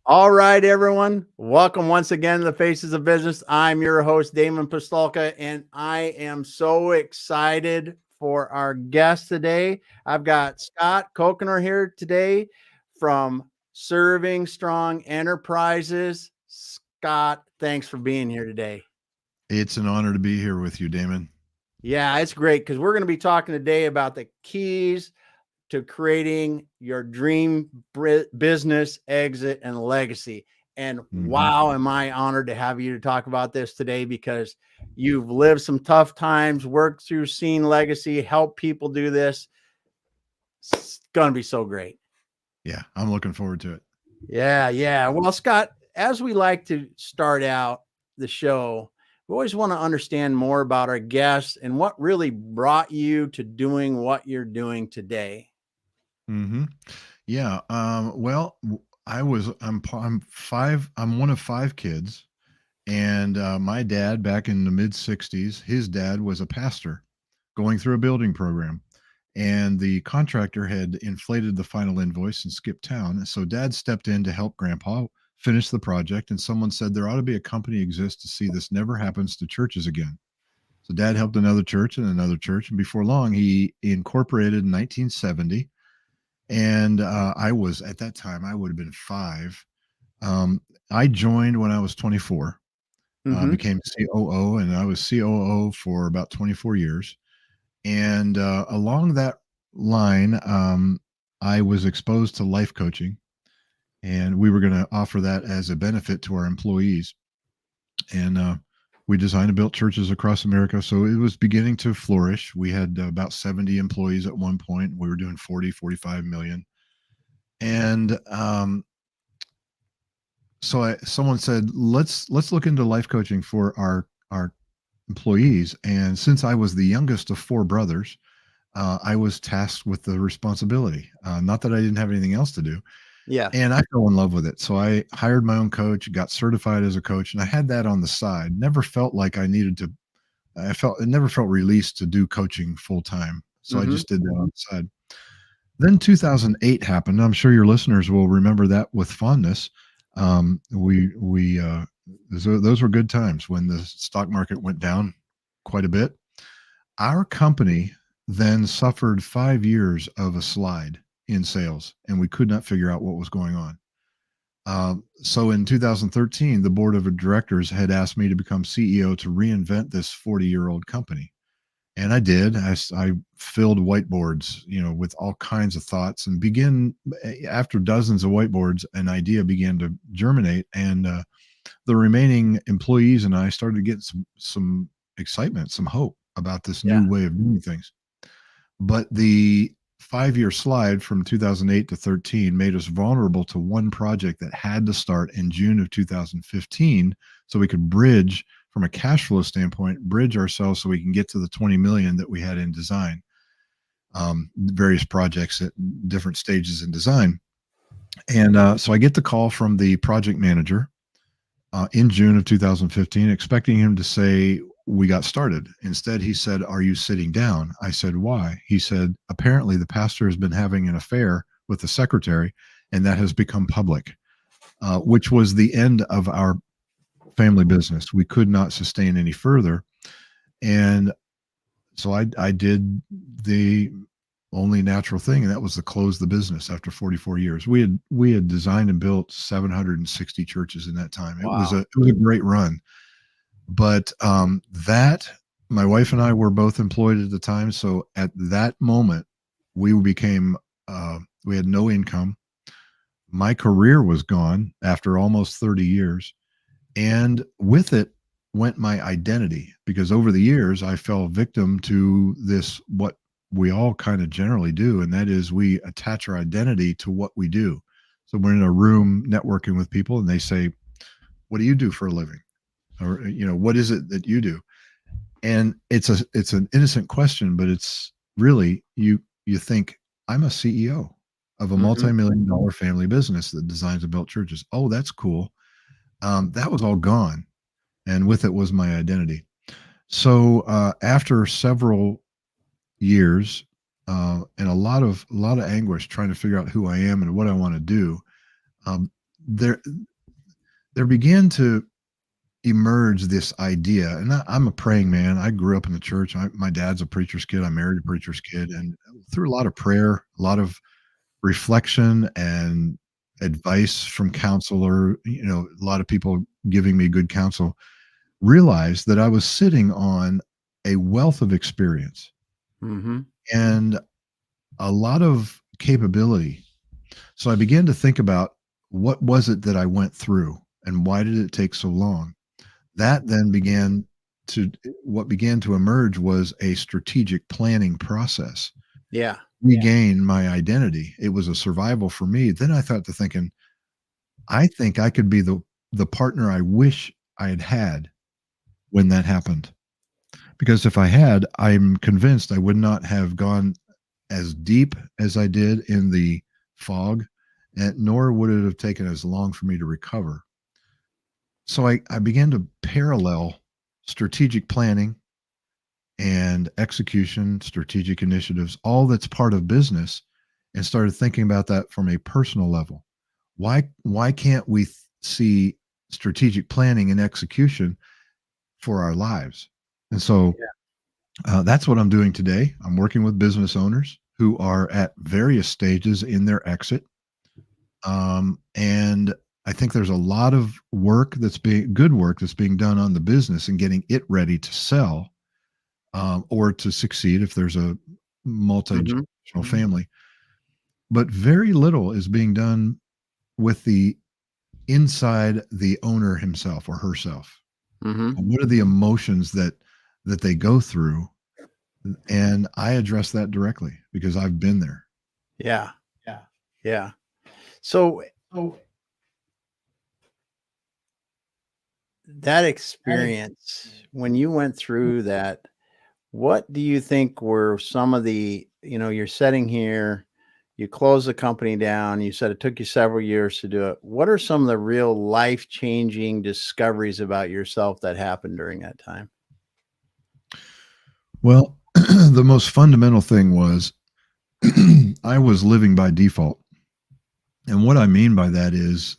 All right, everyone. Welcome once again to the Faces of Business. I'm your host, Damon Pistolka, and I am so excited for our guest today. I've got Scott Couchenour here today from Serving Strong Enterprises. Scott, thanks for being here today. It's an honor to be here with you, Damon. Yeah, it's great because we're going to be talking today about the keys to creating your dream business exit and legacy. And hmm wow, am I honored to have you to talk about this today because you've lived some tough times, worked through seen legacy, helped people do this. It's going to be so great. Yeah, I'm looking forward to it. Yeah, yeah. Well, Scott, as we like to start out the show, we always want to understand more about our guests and what really brought you to doing what you're doing today. hmm Yeah. Well, I'm one of five kids, and my dad, back in the mid '60s, his dad was a pastor going through a building program, and the contractor had inflated the final invoice and skipped town. So Dad stepped in to help Grandpa finish the project, and someone said there ought to be a company exist to see this never happens to churches again. So Dad helped another church and another church, and before long, he incorporated in 1970. And I was at that time I would have been five. Um, I joined when I was 24, Mm-hmm. became COO, and I was COO for about 24 years. And along that line, I was exposed to life coaching, and we were going to offer that as a benefit to our employees. And we designed and built churches across America. So it was beginning to flourish. We had about 70 employees at one point. We were doing 45 million. And someone said, let's look into life coaching for our employees. And since I was the youngest of four brothers, I was tasked with the responsibility. Not that I didn't have anything else to do. Yeah. And I fell in love with it. So I hired my own coach, got certified as a coach, and I had that on the side. Never felt like I needed to, I felt it never felt released to do coaching full time. So I Mm-hmm. just did that on the side. Then 2008 happened. I'm sure your listeners will remember that with fondness. Those were good times when the stock market went down quite a bit. Our company then suffered 5 years of a slide in sales, and we could not figure out what was going on. So in 2013, the board of directors had asked me to become CEO to reinvent this 40-year-old company. And I did. I filled whiteboards, with all kinds of thoughts, and after dozens of whiteboards, an idea began to germinate. And the remaining employees and I started to get some excitement, some hope about this Yeah. new way of doing things. But the 5 year slide from 2008 to 13 made us vulnerable to one project that had to start in June of 2015 so we could bridge from a cash flow standpoint, bridge ourselves so we can get to the 20 million that we had in design. Various projects at different stages in design. And so I get the call from the project manager in June of 2015, expecting him to say, we got started. Instead, he said, are you sitting down? I said, why? He said, apparently the pastor has been having an affair with the secretary, and that has become public, which was the end of our family business. We could not sustain any further. And so I did the only natural thing, and that was to close the business after 44 years. We had designed and built 760 churches in that time. Wow. It was a great run. But that my wife and I were both employed at the time. So at that moment, we became we had no income. My career was gone after almost 30 years. And with it went my identity, because over the years I fell victim to this, what we all kind of generally do, and that is we attach our identity to what we do. So we're in a room networking with people and they say, what do you do for a living? Or what is it that you do? And it's an innocent question, but it's really, you think, I'm a CEO of a Mm-hmm. multi-million dollar family business that designs and built churches. Oh, that's cool. That was all gone, and with it was my identity. So after several years and a lot of anguish trying to figure out who I am and what I want to do, um, there there began to emerge this idea, and I'm a praying man. I grew up in the church. My dad's a preacher's kid. I married a preacher's kid, and through a lot of prayer, a lot of reflection and advice from counselor, a lot of people giving me good counsel, realized that I was sitting on a wealth of experience Mm-hmm. and a lot of capability. So I began to think about what was it that I went through and why did it take so long? That then began to what began to emerge was a strategic planning process. Yeah. Regain my identity. It was a survival for me. Then I thought to thinking, I think I could be the partner I wish I had had when that happened. Because if I had, I'm convinced I would not have gone as deep as I did in the fog, and nor would it have taken as long for me to recover. So I began to parallel strategic planning and execution, strategic initiatives, all that's part of business, and started thinking about that from a personal level. Why can't we see strategic planning and execution for our lives? And so that's what I'm doing today. I'm working with business owners who are at various stages in their exit. And I think there's a lot of good work that's being done on the business and getting it ready to sell or to succeed if there's a multi Mm-hmm. generational family. But very little is being done with the inside the owner himself or herself. Mm-hmm. What are the emotions that they go through? And I address that directly because I've been there. Yeah. Yeah. So that experience, when you went through that, what do you think were some of the, you're sitting here, you close the company down, you said it took you several years to do it. What are some of the real life-changing discoveries about yourself that happened during that time? Well, the most fundamental thing was I was living by default. And what I mean by that is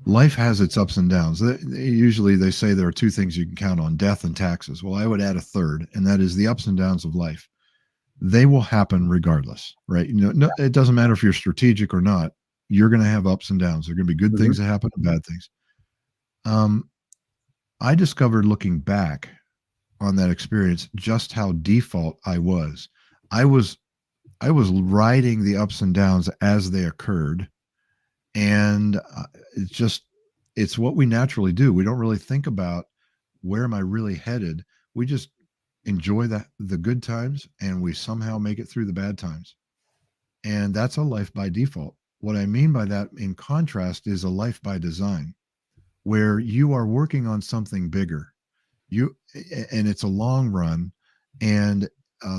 life has its ups and downs. Usually they say there are two things you can count on, death and taxes. Well, I would add a third, and that is the ups and downs of life. They will happen regardless, right? No, it doesn't matter if you're strategic or not. You're going to have ups and downs. There are going to be good Mhm. things that happen and bad things. Um, I discovered looking back on that experience just how default I was. I was I was riding the ups and downs as they occurred, and it's what we naturally do. We don't really think about where am I really headed. We just enjoy the good times, and we somehow make it through the bad times. And that's a life by default. What I mean by that, in contrast, is a life by design, where you are working on something bigger. You and it's a long run, and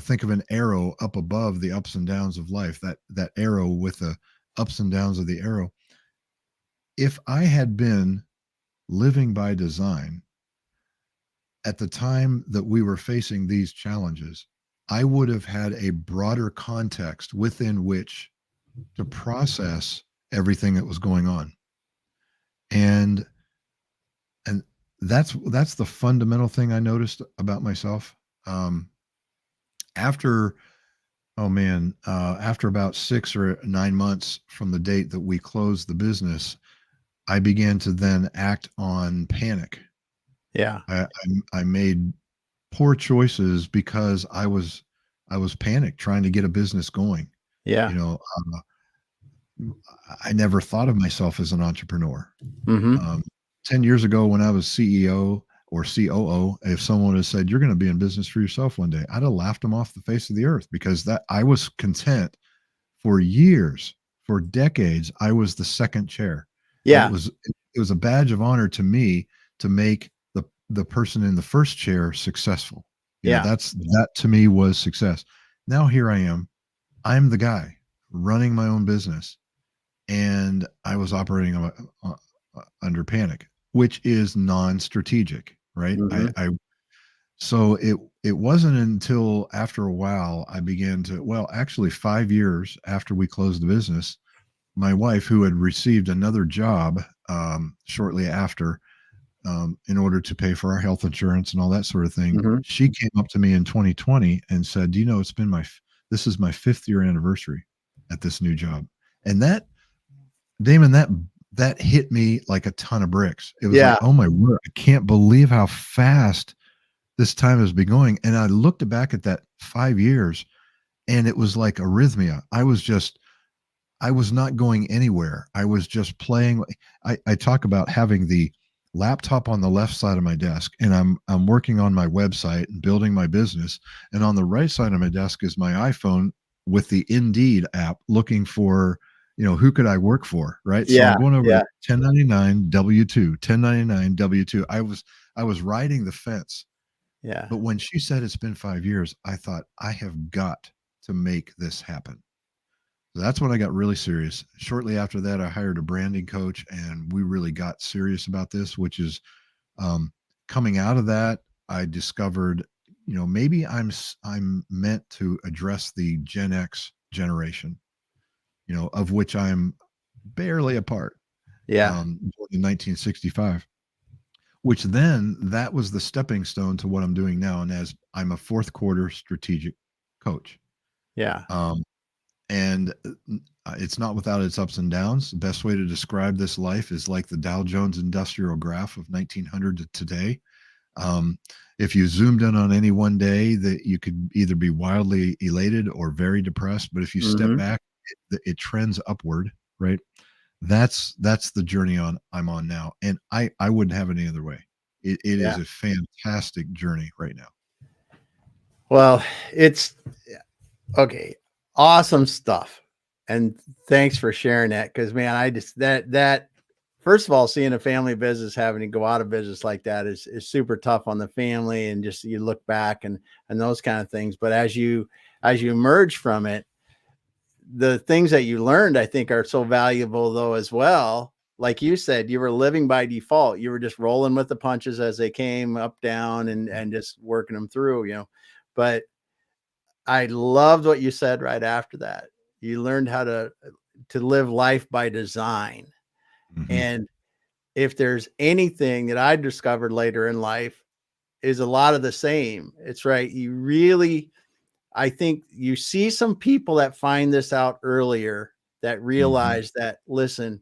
think of an arrow up above the ups and downs of life. That arrow with the ups and downs of the arrow. If I had been living by design at the time that we were facing these challenges, I would have had a broader context within which to process everything that was going on. And and that's the fundamental thing I noticed about myself. Um, after oh man, after about 6 or 9 months from the date that we closed the business, I began to then act on panic. Yeah. I made poor choices because I was panicked trying to get a business going. You Yeah. know, I never thought of myself as an entrepreneur. Mhm. Um, 10 years ago, when I was CEO or COO, if someone had said, "You're going to be in business for yourself one day," I'd have laughed them off the face of the earth because that I was content for years, for decades. I was the second chair, and Yeah. it was a badge of honor to me to make the person in the first chair successful. Yeah. That to me was success. Now here I am. I'm the guy running my own business, and I was operating under panic, which is non-strategic, right? Mhm. So it wasn't until after a while I began to, well, actually 5 years after we closed the business, my wife, who had received another job shortly after, in order to pay for our health insurance and all that sort of thing, Mm-hmm. she came up to me in 2020 and said, "Do you know, this is my 5th year anniversary at this new job." And that, Damon, that hit me like a ton of bricks. It was like, Yeah. oh my word, I can't believe how fast this time has been going. And I looked back at that 5 years, and it was like arrhythmia. I was not going anywhere. I was just playing. I talk about having the laptop on the left side of my desk, and I'm working on my website and building my business. And on the right side of my desk is my iPhone with the Indeed app, looking for, who could I work for, right? So I'm Yeah. going over Yeah. 1099 W2, 1099 W2. I was riding the fence. Yeah. But when she said it's been 5 years, I thought, I have got to make this happen. So that's when I got really serious. Shortly after that, I hired a branding coach, and we really got serious about this, which is, coming out of that, I discovered, maybe I'm meant to address the Gen X generation, of which I'm barely a part, Yeah. born in 1965, which then that was the stepping stone to what I'm doing now. And as I'm a fourth quarter strategic coach. Yeah. Um, and it's not without its ups and downs. The best way to describe this life is like the Dow Jones Industrial Graph of 1900 to today. Um, if you zoomed in on any one day, that you could either be wildly elated or very depressed. But if you step Mm-hmm. back, it trends upward, right? That's the journey I'm on now, and I wouldn't have it any other way. It Yeah. is a fantastic journey right now. Well, it's okay. Awesome stuff. And thanks for sharing that. Cause man, I just, that first of all, seeing a family business having to go out of business like that is super tough on the family. And just, you look back and those kind of things. But as you emerge from it, the things that you learned, I think, are so valuable though, as well. Like you said, you were living by default. You were just rolling with the punches as they came up, down, and just working them through, but I loved what you said right after that. You learned how to live life by design. Mhm. And if there's anything that I discovered later in life is a lot of the same. It's right. I think you see some people that find this out earlier that Mhm. realize that, listen,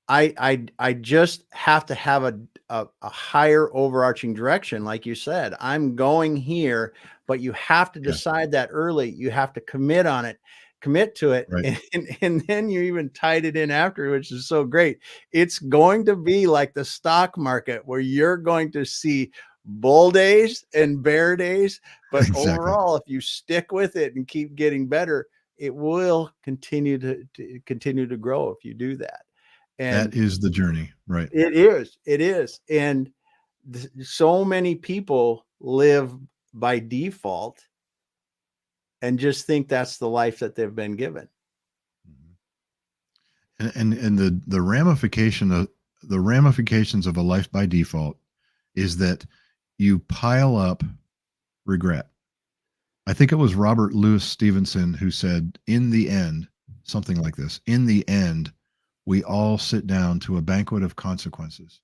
I just have to have a higher overarching direction. Like you said, I'm going here, but you have to Yeah, decide that early. You have to commit to it. right. And then you even tied it in after, which is so great. It's going to be like the stock market where you're going to see bull days and bear days. But Exactly. overall, if you stick with it and keep getting better, it will continue to grow if you do that. That And is the journey, right. it is. And so many people live by default and just think that's the life that they've been given. Mhm. And the ramifications of a life by default is that you pile up regret. I think it was Robert Louis Stevenson who said, in the end, something like this, in the end, we all sit down to a banquet of consequences.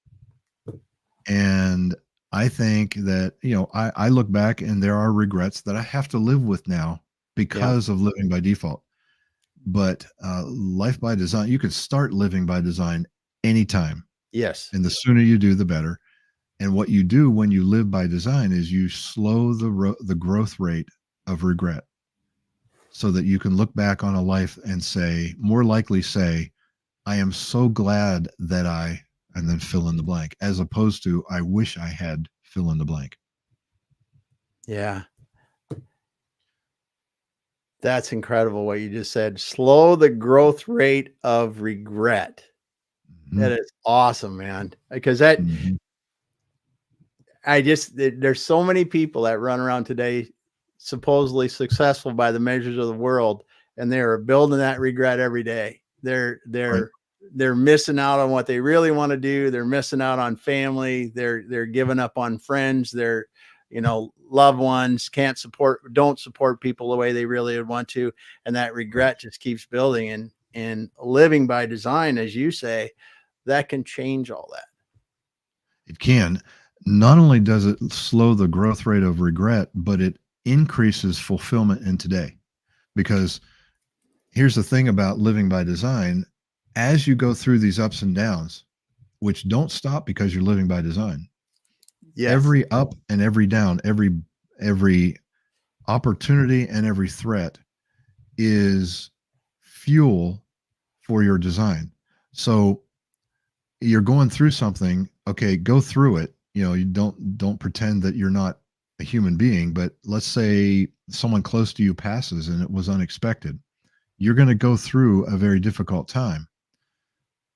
And I think that, I look back and there are regrets that I have to live with now Yeah. because of living by default. But life by design, you can start living by design anytime. Yes. And the sooner you do, the better. And what you do when you live by design is you slow the growth rate of regret, so that you can look back on a life and say, more likely say, I am so glad that and then fill in the blank, as opposed to, I wish I had fill in the blank. Yeah. That's incredible what you just said. Slow the growth rate of regret. Mhm. That is awesome, man. Because that Mhm. there's so many people that run around today supposedly successful by the measures of the world, and they're building that regret every day. Right. They're missing out on what they really want to do. They're missing out on family. They're giving up on friends. They're, loved ones don't support people the way they really would want to, and that regret just keeps building. And And living by design, as you say, that can change all that. It can. Not only does it slow the growth rate of regret, but it increases fulfillment in today. Because here's the thing about living by design, as you go through these ups and downs, which don't stop because you're living by design, Yes. every up and every down, every opportunity and every threat is fuel for your design. So you're going through something, okay, go through it. You know, you don't pretend that you're not a human being, but let's say someone close to you passes and it was unexpected. You're going to go through a very difficult time.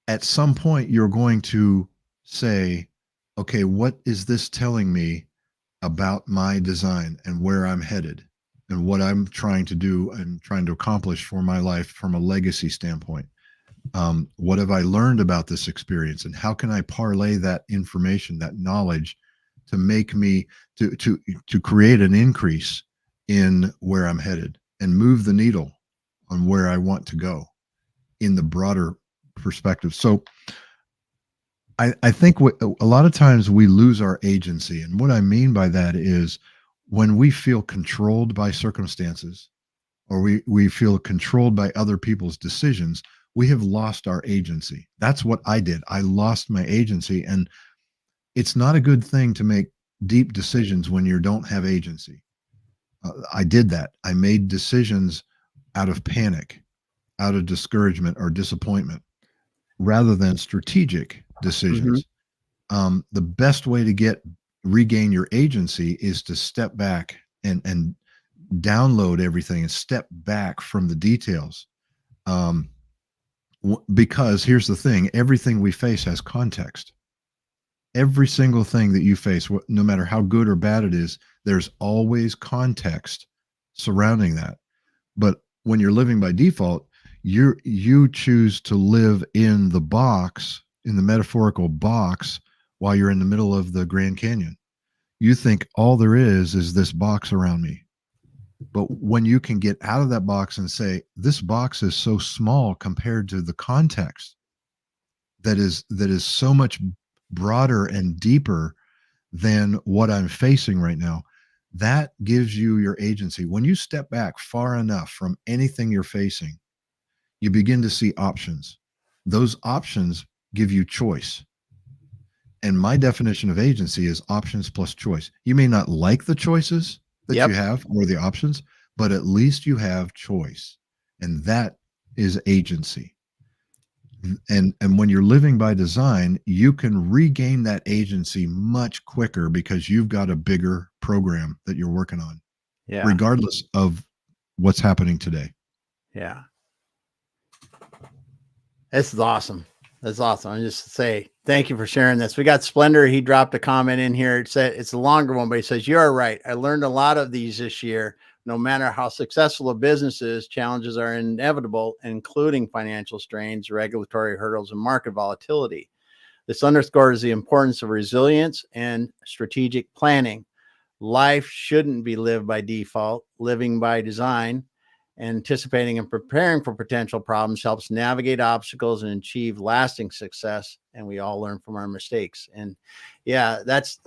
At some point you're going to say, okay, what is this telling me about my design and where I'm headed and what I'm trying to do and trying to accomplish for my life from a legacy standpoint? What have I learned about this experience, and how can I parlay that information, that knowledge, to make me to create an increase in where I'm headed and move the needle on where I want to go in the broader perspective. So I think a lot of times we lose our agency. And what I mean by that is when we feel controlled by circumstances or we feel controlled by other people's decisions, we have lost our agency. That's what I did. I lost my agency. And it's not a good thing to make deep decisions when you don't have agency. I did that. I made decisions out of panic, out of discouragement or disappointment, rather than strategic decisions. The best way to regain your agency is to step back and download everything and step back from the details. Because here's the thing, everything we face has context. Every single thing that you face, no matter how good or bad it is, there's always context surrounding that. But when you're living by default, you choose to live in the box, in the metaphorical box, while you're in the middle of the Grand Canyon. You think all there is this box around me. But when you can get out of that box and say, this box is so small compared to the context that is so much broader and deeper than what I'm facing right now, that gives you your agency. When you step back far enough from anything you're facing, you begin to see options. Those options give you choice. And my definition of agency is options plus choice. You may not like the choices that you have or the options, but at least you have choice. And that is agency. And when you're living by design, you can regain that agency much quicker because you've got a bigger program that you're working on, regardless of what's happening today. Yeah. This is awesome. That's awesome. I just say thank you for sharing this. We got Splendor. He dropped a comment in here. It said it's a longer one, but he says, "You are right. I learned a lot of these this year. No matter how successful a business is, challenges are inevitable, including financial strains, regulatory hurdles, and market volatility. This underscores the importance of resilience and strategic planning. Life shouldn't be lived by default, living by design. Anticipating and preparing for potential problems helps navigate obstacles and achieve lasting success. And we all learn from our mistakes." And yeah, that's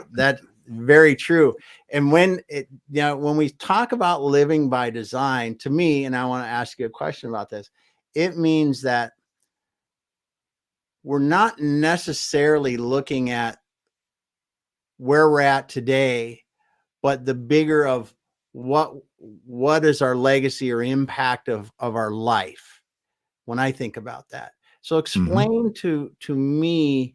very true. And when we talk about living by design, to me, and I want to ask you a question about this, it means that we're not necessarily looking at where we're at today, but the bigger of what is our legacy or impact of our life when I think about that. So explain to me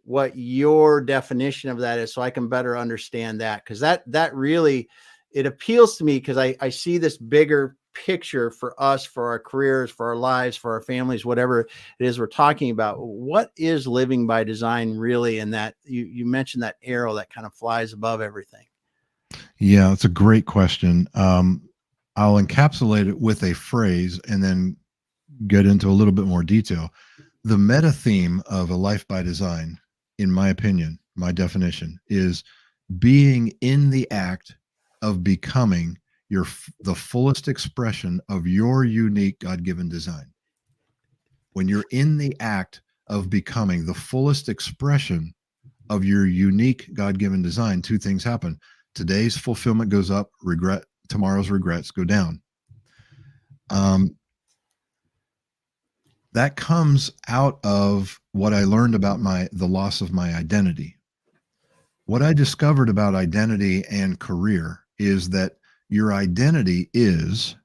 what your definition of that is so I can better understand that, because that really, it appeals to me because I see this bigger picture for us, for our careers, for our lives, for our families, whatever it is we're talking about. What is living by design really? And that you mentioned that arrow that kind of flies above everything. Yeah, it's a great question. I'll encapsulate it with a phrase and then get into a little bit more detail. The meta theme of a life by design, in my opinion, my definition, is being in the act of becoming the fullest expression of your unique God-given design. when you're in the act of becoming the fullest expression of your unique God-given design, two things happen. Today's fulfillment goes up, tomorrow's regrets go down. That comes out of what I learned about the loss of my identity. What I discovered about identity and career is that your identity is,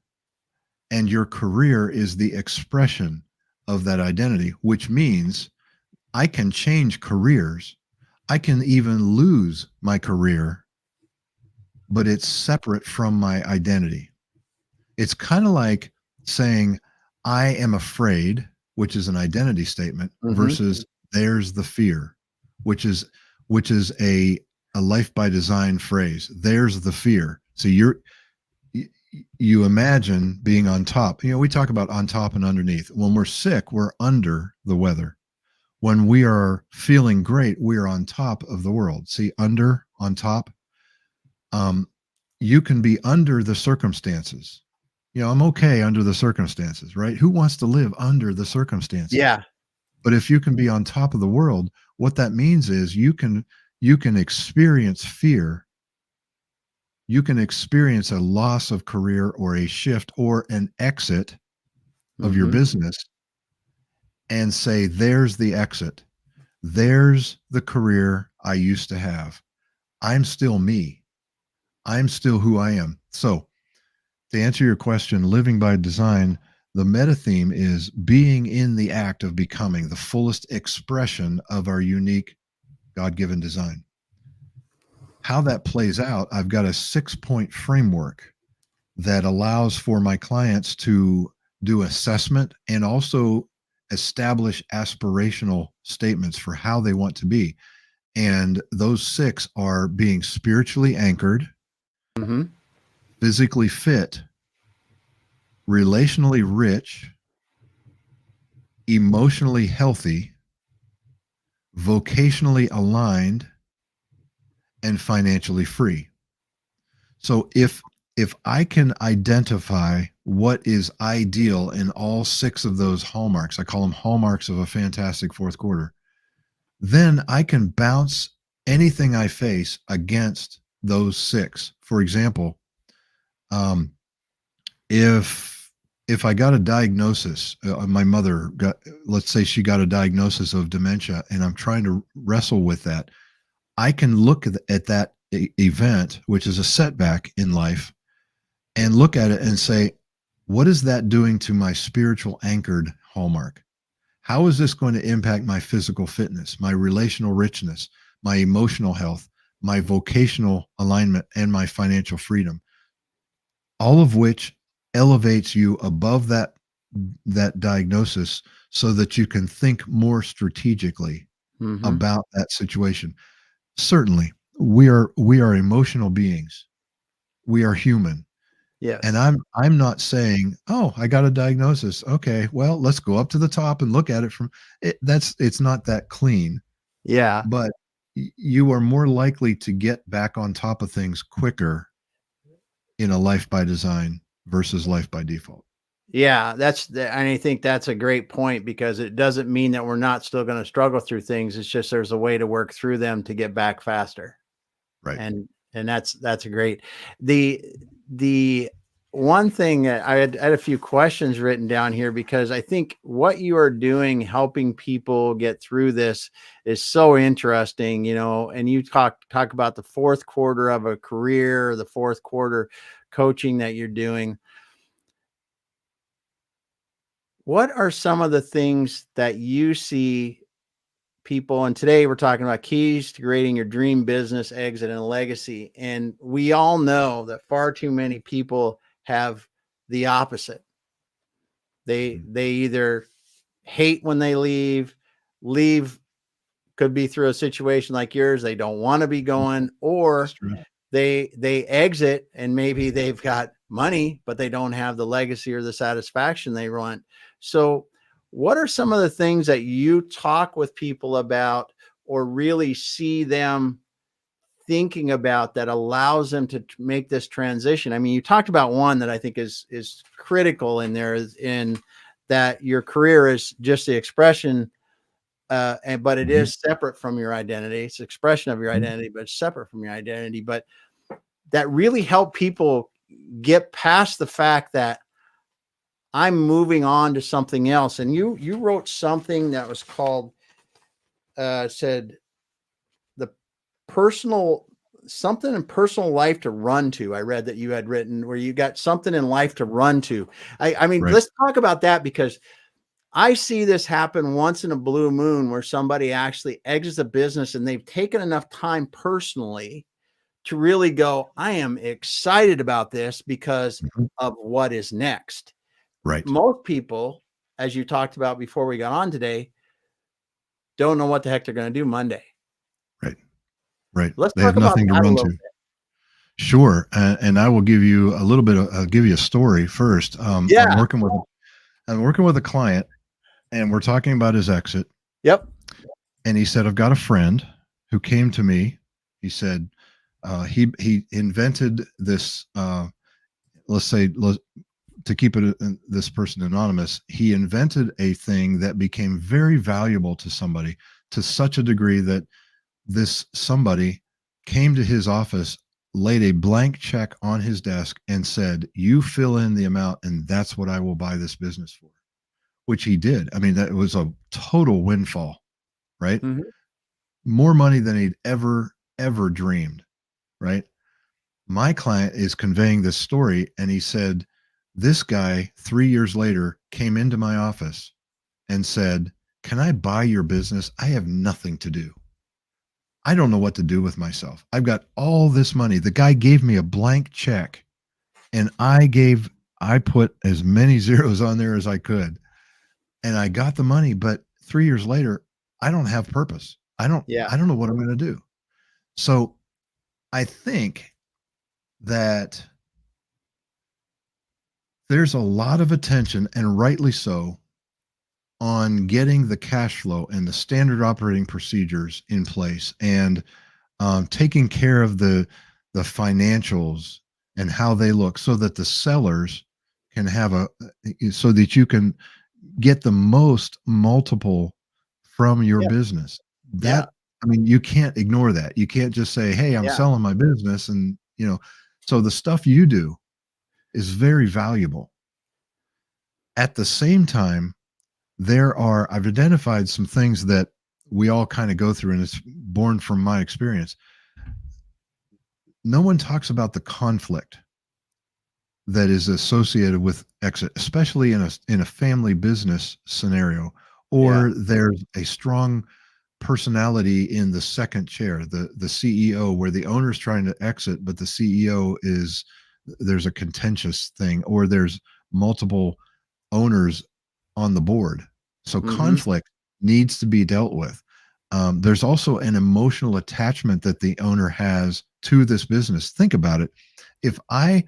and your career is the expression of that identity, which means I can change careers. I can even lose my career, but it's separate from my identity. It's kind of like saying, I am afraid, which is an identity statement, versus there's the fear, which is a life by design phrase. There's the fear. So you imagine being on top. We talk about on top and underneath. When we're sick, we're under the weather. When we are feeling great, we are on top of the world. See, under, on top. You can be under the circumstances. I'm okay under the circumstances, right? Who wants to live under the circumstances? Yeah. But if you can be on top of the world, what that means is you can experience fear. You can experience a loss of career or a shift or an exit of your business and say, there's the exit. There's the career I used to have. I'm still me. I'm still who I am. So to answer your question, living by design, the meta theme is being in the act of becoming the fullest expression of our unique God-given design. How that plays out, I've got a 6-point framework that allows for my clients to do assessment and also establish aspirational statements for how they want to be. And those 6 are being spiritually anchored, physically fit, relationally rich, emotionally healthy, vocationally aligned, and financially free. So if I can identify what is ideal in all 6 of those hallmarks, I call them hallmarks of a fantastic fourth quarter, then I can bounce anything I face against those 6. For example, if I got a diagnosis, my mother got, let's say she got a diagnosis of dementia, and I'm trying to wrestle with that, I can look at that event, which is a setback in life, and look at it and say, what is that doing to my spiritual anchored hallmark? How is this going to impact my physical fitness, my relational richness, my emotional health, my vocational alignment, and my financial freedom? All of which elevates you above that diagnosis so that you can think more strategically about that situation. Certainly, we are emotional beings. We are human. Yes. And I'm not saying, oh, I got a diagnosis. Okay, well, let's go up to the top and look at it from it. It's not that clean. Yeah. But you are more likely to get back on top of things quicker in a life by design versus life by default. Yeah, and I think that's a great point, because it doesn't mean that we're not still going to struggle through things. It's just there's a way to work through them to get back faster. Right. And that's a great. The one thing that I had a few questions written down here, because I think what you are doing, helping people get through this, is so interesting, and you talk about the fourth quarter of a career, the fourth quarter coaching that you're doing. What are some of the things that you see people, and today we're talking about keys to creating your dream business, exit, and legacy. And we all know that far too many people have the opposite. They either hate when they leave could be through a situation like yours. They don't want to be going, or they exit and maybe they've got money, but they don't have the legacy or the satisfaction they want. So what are some of the things that you talk with people about, or really see them thinking about, that allows them to make this transition? I mean, you talked about one that I think is critical in there, is in that your career is just the expression, but it Mhm. is separate from your identity. It's expression of your Mhm. identity, but it's separate from your identity. But that really help people get past the fact that I'm moving on to something else. And you wrote something that was called said the personal something in personal life to run to. I read that you had written where you got something in life to run to. I mean, Right. let's talk about that because I see this happen once in a blue moon where somebody actually exits a business and they've taken enough time personally to really go, I am excited about this because Mhm. of what is next. Right. Most people, as you talked about before we got on today, don't know what the heck they're going to do Monday. Right. Right. Let's They have talk about nothing to that a run little to. bit. Sure. And I will give you a little bit of, I'll give you a story first. Yeah. I'm working with a client and we're talking about his exit. Yep. And he said, I've got a friend who came to me. He said, he invented this, let's say, to keep it this person anonymous, he invented a thing that became very valuable to somebody to such a degree that this somebody came to his office, laid a blank check on his desk, and said, "You fill in the amount, and that's what I will buy this business for." Which he did. I mean, that was a total windfall, right? Mhm. More money than he'd ever dreamed, right? My client is conveying this story, and he said, "This guy 3 years later came into my office and said, 'Can I buy your business? I have nothing to do. I don't know what to do with myself. I've got all this money.'" The guy gave me a blank check and I put as many zeros on there as I could and I got the money, but 3 years later, I don't have purpose. Yeah. I don't know what I'm going to do. So, I think that there's a lot of attention, and rightly so, on getting the cash flow and the standard operating procedures in place and taking care of the financials and how they look so that the sellers can have so that you can get the most multiple from your Yeah. business. Yeah. That, I mean, you can't ignore that. You can't just say, "Hey, I'm Yeah. selling my business," and so the stuff you do is very valuable. At the same time, I've identified some things that we all kind of go through, and it's born from my experience. No one talks about the conflict that is associated with exit, especially in a family business scenario, Yeah. or there's a strong personality in the second chair, the CEO, where the owner's trying to exit, but the CEO is there's a contentious thing, or there's multiple owners on the board. So Mhm. conflict needs to be dealt with. There's also an emotional attachment that the owner has to this business. Think about it. If I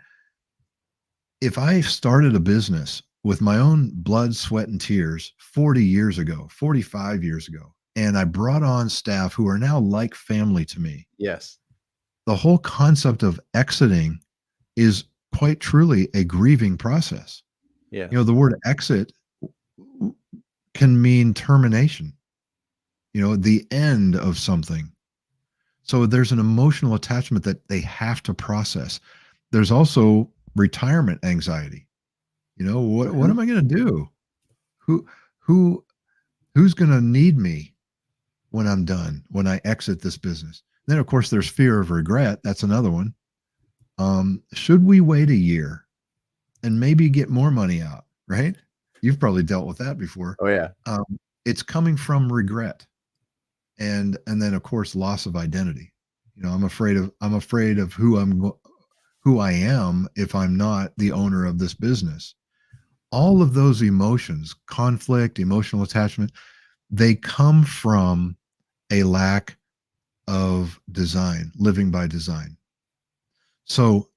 if I started a business with my own blood, sweat, and tears 40 years ago, 45 years ago, and I brought on staff who are now like family to me, Yes. the whole concept of exiting is quite truly a grieving process. Yes. The word exit can mean termination, the end of something. So there's an emotional attachment that they have to process. There's also retirement anxiety. What Mhm. am I going to do? Who who who's going to need me when I'm done, when I exit this business? Then of course there's fear of regret. That's another one. Should we wait a year and maybe get more money out, right? You've probably dealt with that before. Oh yeah. Um, it's coming from regret and then of course loss of identity. I'm afraid of who I am if I'm not the owner of this business. All of those emotions, conflict, emotional attachment, they come from a lack of design, living by design. So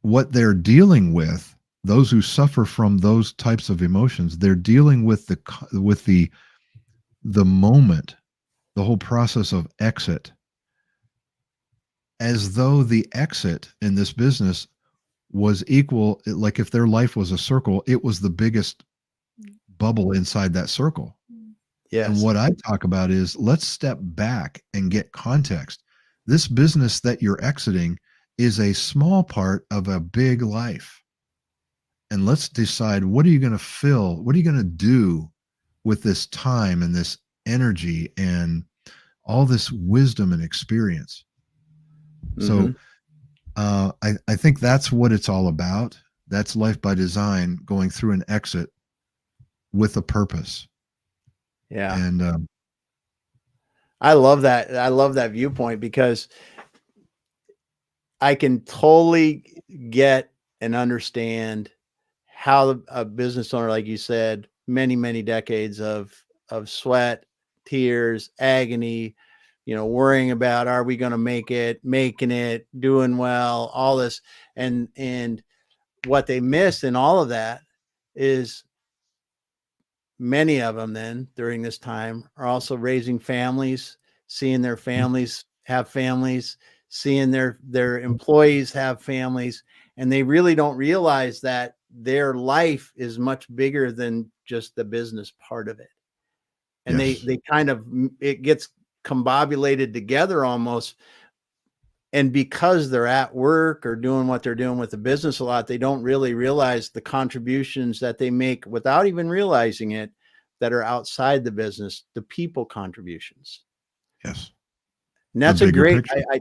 what they're dealing with, those who suffer from those types of emotions, they're dealing with the moment, the whole process of exit, as though the exit in this business was equal. Like if their life was a circle, it was the biggest bubble inside that circle. And Yes. what I talk about is let's step back and get context. This business that you're exiting is a small part of a big life. And let's decide, what are you going to fill? What are you going to do with this time and this energy and all this wisdom and experience? Mm-hmm. So I think that's what it's all about. That's life by design, going through an exit with a purpose. Yeah. And I love that. I love that viewpoint because I can totally get and understand how a business owner, like you said, many, many decades of sweat, tears, agony, worrying about, are we going to make it, making it, doing well, all this. And what they miss in all of that is many of them then during this time are also raising families, seeing their families have families, seeing their employees have families, and they really don't realize that their life is much bigger than just the business part of it. And yes, they kind of, it gets combobulated together almost. And because they're at work or doing what they're doing with the business a lot, they don't really realize the contributions that they make without even realizing it, that are outside the business, the people contributions. yes, And the that's a bigger great, picture. I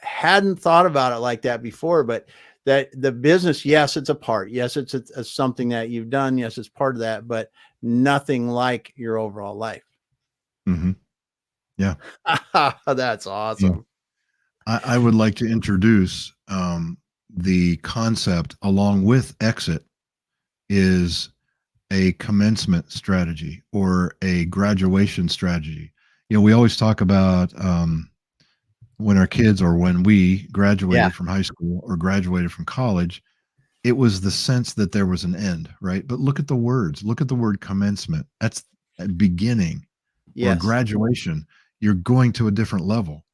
hadn't thought about it like that before, but that the business, yes, it's a part. Yes, it's something that you've done. Yes, it's part of that, but nothing like your overall life. Hmm. Yeah. That's Yeah. awesome. I would like to introduce the concept along with exit is a commencement strategy or a graduation strategy. We always talk about when our kids or when we Yeah. graduated from high school or graduated from college, it was the sense that there was an end, right? But look at the words. Look at the word commencement. That's a beginning, or Yes. graduation. You're going to a different level.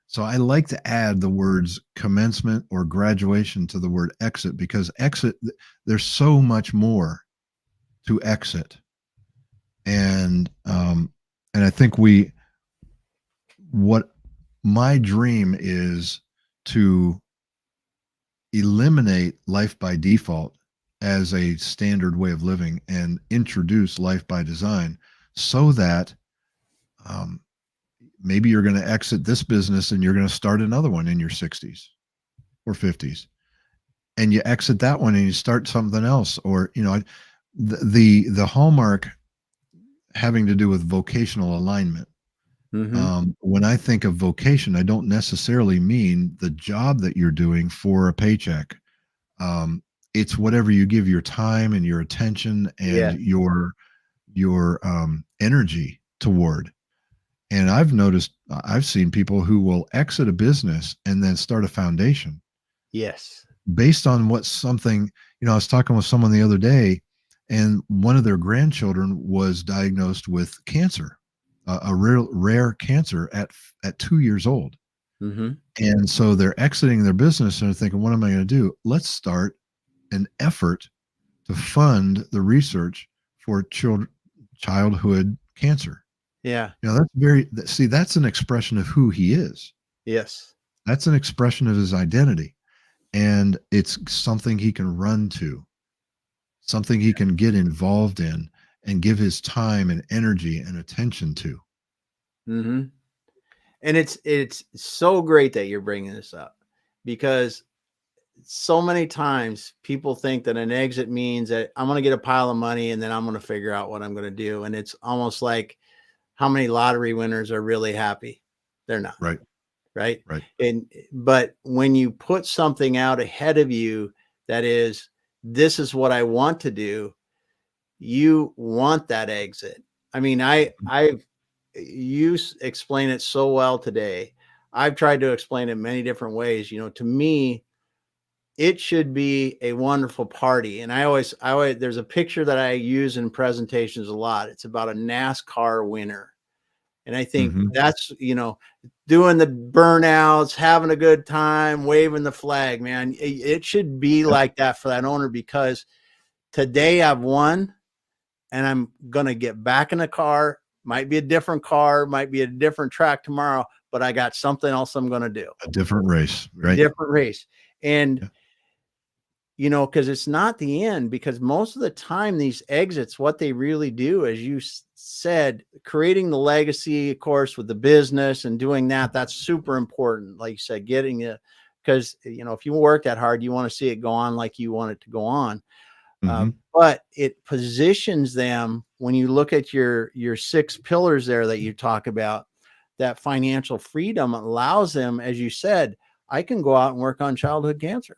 So I like to add the words commencement or graduation to the word exit, because exit, there's so much more to exit. And I think what my dream is to eliminate life by default as a standard way of living and introduce life by design, so that um, maybe you're going to exit this business and you're going to start another one in your 60s or 50s, and you exit that one and you start something else. Or the hallmark having to do with vocational alignment. Mm-hmm. When I think of vocation, I don't necessarily mean the job that you're doing for a paycheck. um, it's whatever you give your time and your attention and Yeah. your energy toward. And I've seen people who will exit a business and then start a foundation Yes. based on what something. I was talking with someone the other day, and one of their grandchildren was diagnosed with cancer, a real rare cancer at 2 years old. Mm-hmm. And so they're exiting their business and they're thinking, what am I going to do? Let's start an effort to fund the research for childhood cancer. Yeah. That's an expression of who he is. Yes. That's an expression of his identity. And it's something he can run to, something he can get involved in and give his time and energy and attention to. Mm-hmm. And it's so great that you're bringing this up, because so many times people think that an exit means that I'm going to get a pile of money and then I'm going to figure out what I'm going to do. And it's almost like, how many lottery winners are really happy? They're not, Right. right? Right. But when you put something out ahead of you that is, this is what I want to do, you want that exit. I mean, you explain it so well today. I've tried to explain it many different ways. To me, it should be a wonderful party. And I always, there's a picture that I use in presentations a lot. It's about a NASCAR winner. And I think Hmm. that's, doing the burnouts, having a good time, waving the flag, man. It should be Yep. like that for that owner, because today I've won. and I'm going to get back in the car. Might be a different car, might be a different track tomorrow, but I got something else I'm going to do. A different race, right? Different race. And, Yeah. because it's not the end, because most of the time these exits, what they really do, as you said, creating the legacy, of course, with the business and doing that, that's super important. Like you said, getting it, because, if you work that hard, you want to see it go on like you want it to go on. But it positions them, when you look at your 6 pillars there that you talk about, that financial freedom allows them, as you said, I can go out and work on childhood cancer.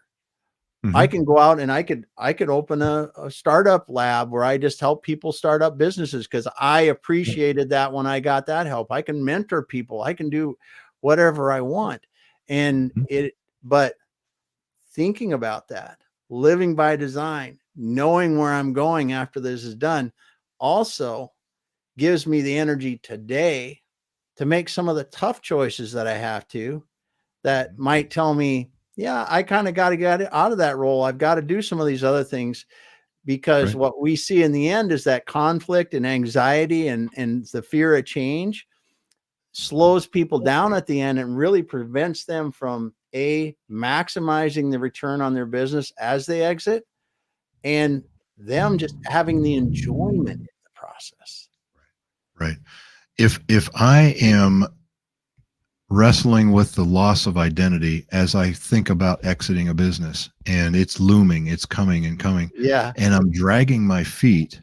I can go out and I could open a startup lab where I just help people start up businesses, because I appreciated that when I got that help. I can mentor people. I can do whatever I want. And but thinking about that, living by design, knowing where I'm going after this is done, also gives me the energy today to make some of the tough choices that I have to, that might tell me, yeah, I kind of got to get out of that role. I've got to do some of these other things, because what we see in the end is that conflict and anxiety and the fear of change slows people down at the end and really prevents them from maximizing the return on their business as they exit, and them just having the enjoyment in the process. Right. If I am wrestling with the loss of identity as I think about exiting a business, and it's looming, it's coming and coming, and I'm dragging my feet,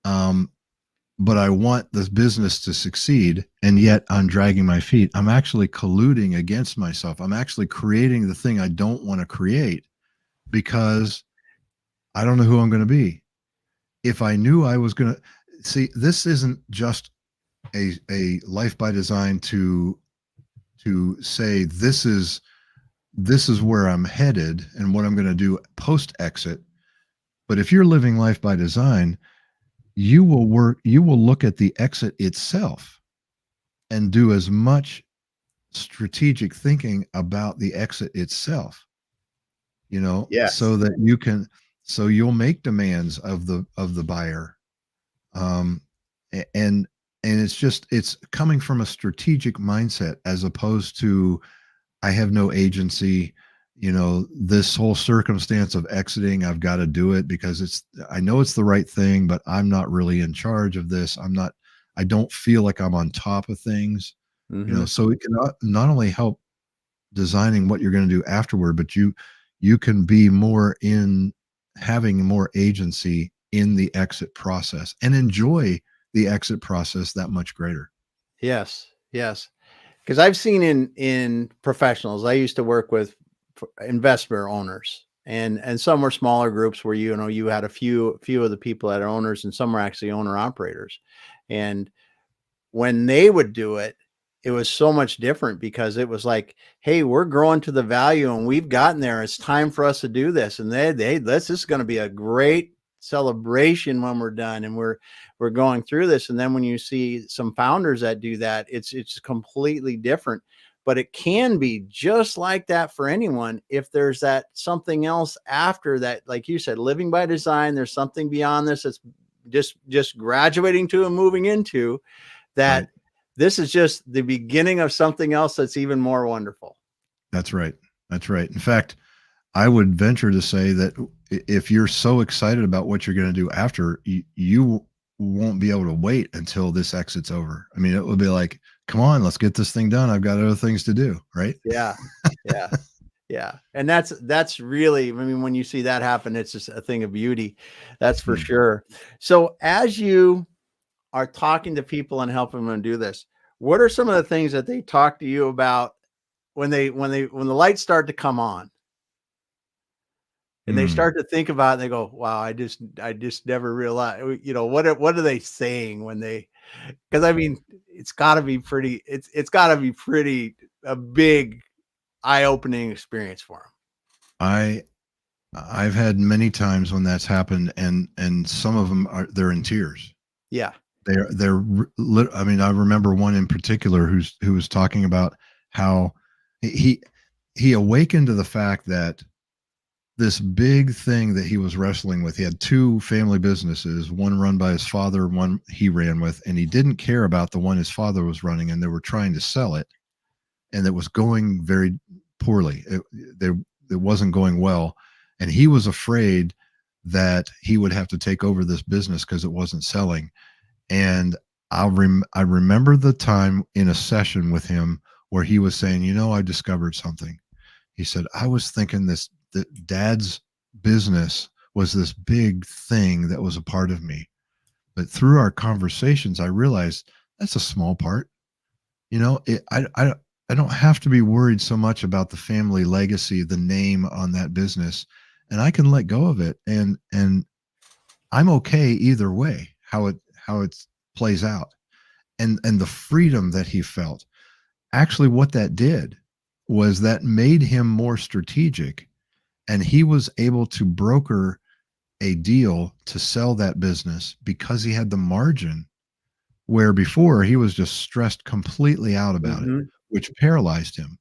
but I want this business to succeed, and yet I'm dragging my feet, I'm actually colluding against myself. I'm actually creating the thing I don't want to create, because I don't know who I'm going to be. If I knew I was going to see, this isn't just a life by design to say this is where I'm headed and what I'm going to do post exit. But if you're living life by design, you will look at the exit itself and do as much strategic thinking about the exit itself, so that you'll make demands of the buyer. And it's coming from a strategic mindset, as opposed to, I have no agency, this whole circumstance of exiting, I've got to do it because I know it's the right thing, but I'm not really in charge of this. I don't feel like I'm on top of things, so it can not only help designing what you're going to do afterward, but you can be more in having more agency in the exit process and enjoy the exit process that much greater. Yes. Because I've seen in professionals, I used to work with investor owners, and some were smaller groups where you had a few of the people that are owners, and some were actually owner operators. And when they would do it, it was so much different, because it was like, hey, we're growing to the value and we've gotten there. It's time for us to do this. And this is going to be a great celebration when we're done, and we're going through this. And then when you see some founders that do that, it's completely different. But it can be just like that for anyone if there's that something else after that, like you said, living by design. There's something beyond this that's just graduating to and moving into that. Right. This is just the beginning of something else that's even more wonderful. That's right. In fact, I would venture to say that if you're so excited about what you're going to do after, you won't be able to wait until this exit's over. I mean, it would be like, come on, let's get this thing done. I've got other things to do. Right. Yeah. And that's really, I mean, when you see that happen, it's just a thing of beauty. That's for sure. So as you are talking to people and helping them do this, what are some of the things that they talk to you about when the lights start to come on? And they start to think about it, and they go, wow, I just never realized, what are they saying when they, because I mean, it's gotta be pretty a big eye-opening experience for them. I've had many times when that's happened, and some of them they're in tears. Yeah. I mean, I remember one in particular who was talking about how he awakened to the fact that this big thing that he was wrestling with. He had two family businesses, one run by his father, one he ran with, and he didn't care about the one his father was running, and they were trying to sell it, and it was going very poorly. It wasn't going well, and he was afraid that he would have to take over this business because it wasn't selling. And I remember the time in a session with him where he was saying, I discovered something. He said, I was thinking that dad's business was this big thing that was a part of me. But through our conversations, I realized that's a small part. I don't have to be worried so much about the family legacy, the name on that business, and I can let go of it. And I'm okay either way, how it plays out. And the freedom that he felt. Actually, what that did was that made him more strategic, and he was able to broker a deal to sell that business because he had the margin, where before he was just stressed completely out about it, Mhm. which paralyzed him,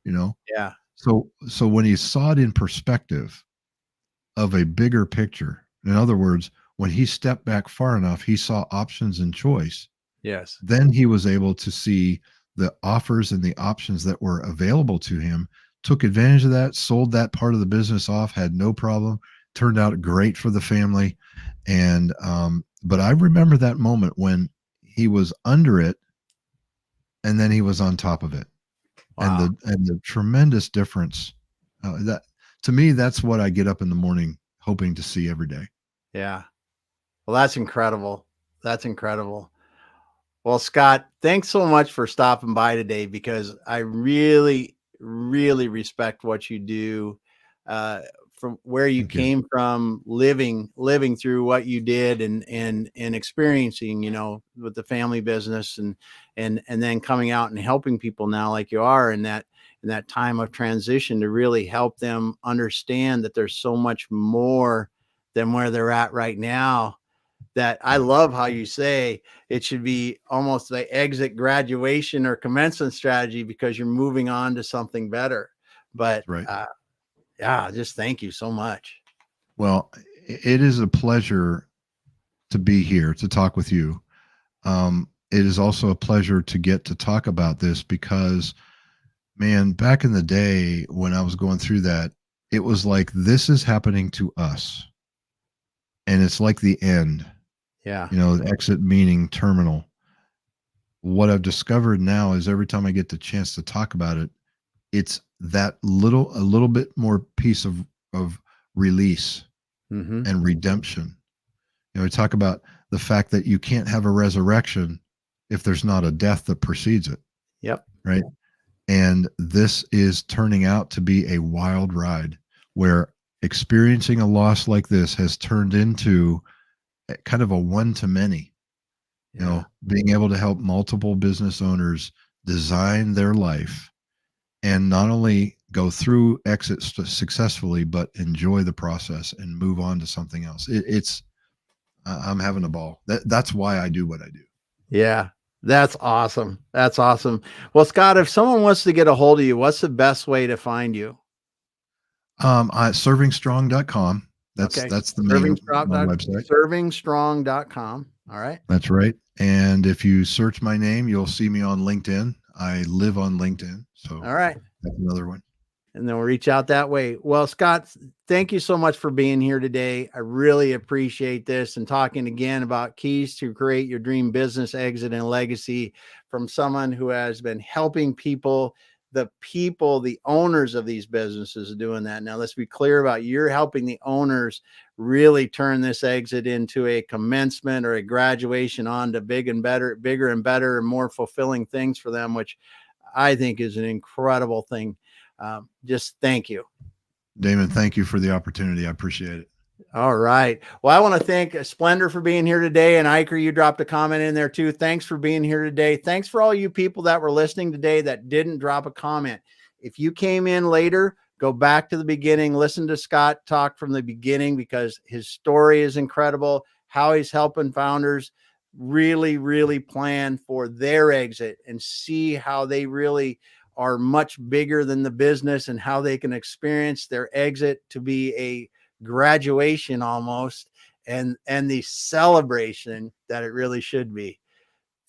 you know? Yeah. So when he saw it in perspective of a bigger picture, in other words, when he stepped back far enough, he saw options and choice. Yes. Then he was able to see the offers and the options that were available to him, took advantage of that, sold that part of the business off, had no problem, turned out great for the family. And but I remember that moment when he was under it and then he was on top of it, and Wow. the tremendous difference, that to me, that's what I get up in the morning hoping to see every day. Yeah. Well, that's incredible. That's incredible. Well, Scott, thanks so much for stopping by today, because I really, really respect what you do, uh, from where you Thank you. came from, living through what you did, and experiencing, with the family business, and then coming out and helping people now like you are in that time of transition, to really help them understand that there's so much more than where they're at right now. That I Yeah, love how you say it should be almost the exit graduation or commencement strategy, because you're moving on to something better. But that's right. yeah, just thank you so much. Well, it is a pleasure to be here to talk with you. It is also a pleasure to get to talk about this because, man, back in the day when I was going through that, it was like this is happening to us, and it's like the end. Yeah. The exit meaning terminal. What I've discovered now is every time I get the chance to talk about it, it's that a little bit more piece of release Mm-hmm. and redemption. We talk about the fact that you can't have a resurrection if there's not a death that precedes it, Yep. right? And this is turning out to be a wild ride where experiencing a loss like this has turned into kind of a one to many, Yeah. being able to help multiple business owners design their life and not only go through exits successfully, but enjoy the process and move on to something else. I'm having a ball. That's why I do what I do. Yeah. That's awesome. That's awesome. Well, Scott, if someone wants to get a hold of you, what's the best way to find you? Servingstrong.com. That's Okay. that's the main Servingstrong my dot website. servingstrong.com. All right. That's right. And if you search my name, you'll see me on LinkedIn. I live on LinkedIn, so All right. that's another one. And then we'll reach out that way. Well, Scott, thank you so much for being here today. I really appreciate this, and talking again about keys to create your dream business, exit, and legacy, from someone who has been helping the owners of these businesses doing that. Now, let's be clear about, you're helping the owners really turn this exit into a commencement or a graduation on to bigger and better and more fulfilling things for them, which I think is an incredible thing. Just thank you. Damon, thank you for the opportunity. I appreciate it. All right. Well, I want to thank Splendor for being here today. And Iker, you dropped a comment in there too. Thanks for being here today. Thanks for all you people that were listening today that didn't drop a comment. If you came in later, go back to the beginning, listen to Scott talk from the beginning, because his story is incredible, how he's helping founders really, really plan for their exit and see how they really are much bigger than the business, and how they can experience their exit to be a graduation almost, and the celebration that it really should be.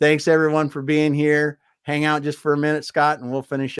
Thanks everyone for being here. Hang out just for a minute, Scott, and we'll finish